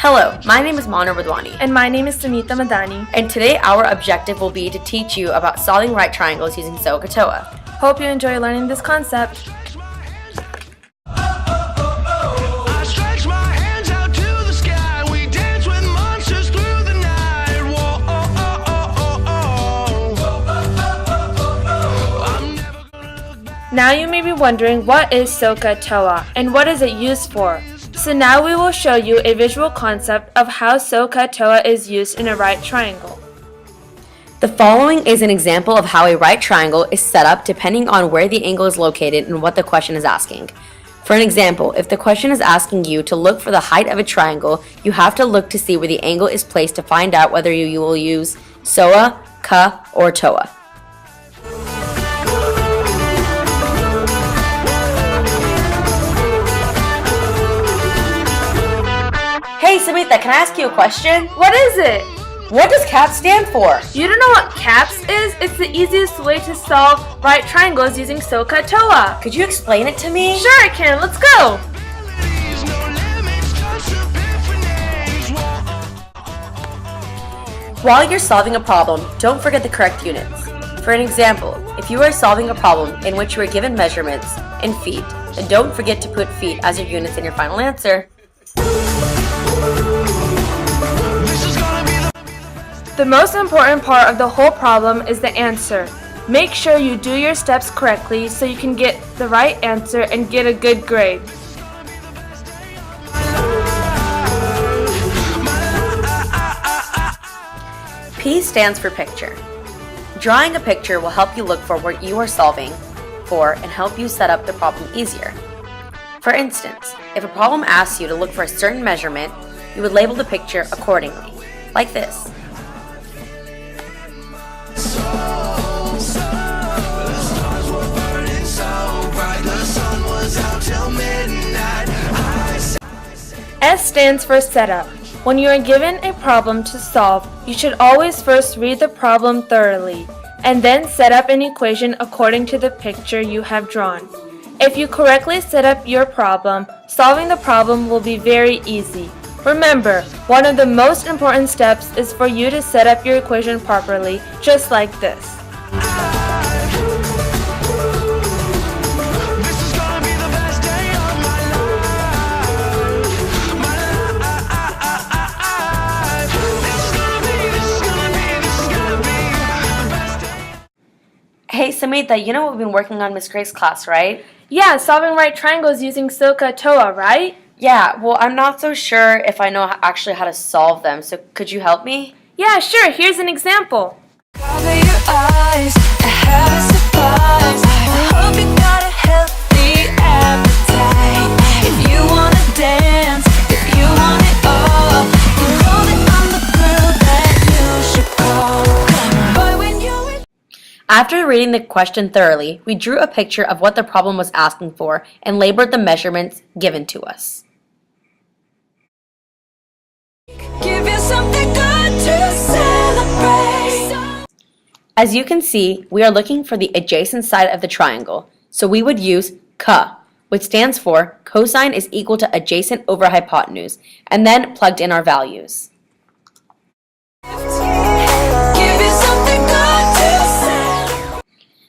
Hello, my name is Mahnur with And my name is Samita Madani. and today our objective will be to teach you about solving right triangles using SOHCAHTOA. Hope you enjoy learning this concept. Now you may be wondering, what is SOHCAHTOA and what is it used for? So now we will show you a visual concept of how SOHCAHTOA is used in a right triangle. The following is an example of how a right triangle is set up depending on where the angle is located and what the question is asking. For an example, if the question is asking you to look for the height of a triangle, you have to look to see where the angle is placed to find out whether you will use SOA, CA, or TOA. Hey Samita, can I ask you a question? What is it? What does CAP stand for? You don't know what CAPS is? It's the easiest way to solve right triangles using SOHCAHTOA. Could you explain it to me? Sure I can, let's go! While you're solving a problem, don't forget the correct units. For an example, if you are solving a problem in which you are given measurements in feet, then don't forget to put feet as your units in your final answer. The most important part of the whole problem is the answer. Make sure you do your steps correctly so you can get the right answer and get a good grade. P stands for picture. Drawing a picture will help you look for what you are solving for and help you set up the problem easier. For instance, if a problem asks you to look for a certain measurement, you would label the picture accordingly, like this. S stands for setup. When you are given a problem to solve, you should always first read the problem thoroughly, and then set up an equation according to the picture you have drawn. If you correctly set up your problem, solving the problem will be very easy. Remember, one of the most important steps is for you to set up your equation properly, just like this. Hey Samita, you know what we've been working on Miss Grace's class, right? Yeah, solving right triangles using SOHCAHTOA, right? Yeah, well, I'm not so sure if I know actually how to solve them, so could you help me? Yeah, sure. Here's an example. Cover your eyes, I have a surprise. I hope you got a healthy appetite. If you wanna dance, if you want it all, you know that I'm the girl that you should call. But when you After reading the question thoroughly, we drew a picture of what the problem was asking for and labeled the measurements given to us. give you something good to celebrate. As you can see, we are looking for the adjacent side of the triangle, so we would use CA, which stands for cosine is equal to adjacent over hypotenuse, and then plugged in our values. Give you something good to celebrate.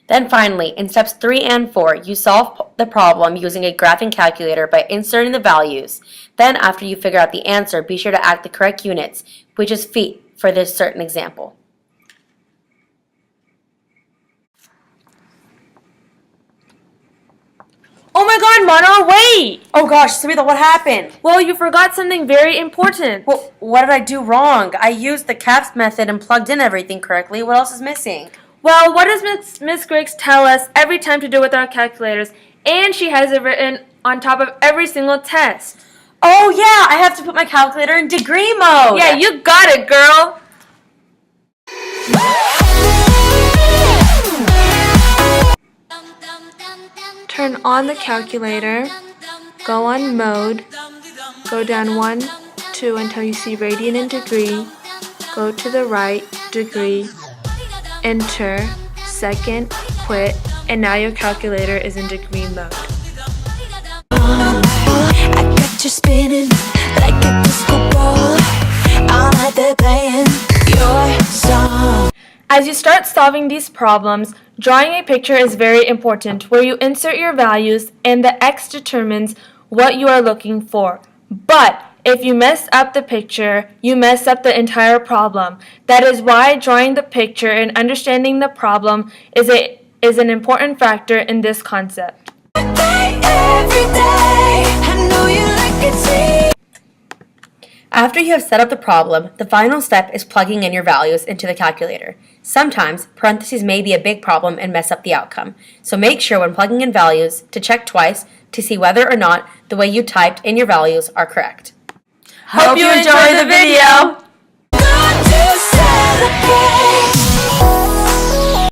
Then finally, in steps 3 and 4, you solve the problem using a graphing calculator by inserting the values. Then after you figure out the answer, be sure to add the correct units, which is feet for this certain example. Oh my god, Mahnoor, wait! Oh gosh, Samita, what happened? Well, you forgot something very important. Well, what did I do wrong? I used the CAPS method and plugged in everything correctly. What else is missing? Well, what does Miss Griggs tell us every time to do with our calculators? And she has it written on top of every single test. Oh yeah, I have to put my calculator in degree mode. Yeah, you got it, girl! Turn on the calculator, go on mode, go down 1, 2 until you see radian and degree, go to the right, degree, enter, second, quit, and now your calculator is in degree mode. I got you spinning like a basketball all night, they're playing your song. As you start solving these problems, drawing a picture is very important where you insert your values and the X determines what you are looking for. But if you mess up the picture, you mess up the entire problem. That is why drawing the picture and understanding the problem is an important factor in this concept. Every day, I know you like it, see. After you have set up the problem, the final step is plugging in your values into the calculator. Sometimes, parentheses may be a big problem and mess up the outcome, so make sure when plugging in values to check twice to see whether or not the way you typed in your values are correct. Hope you enjoy the video! Got to celebrate.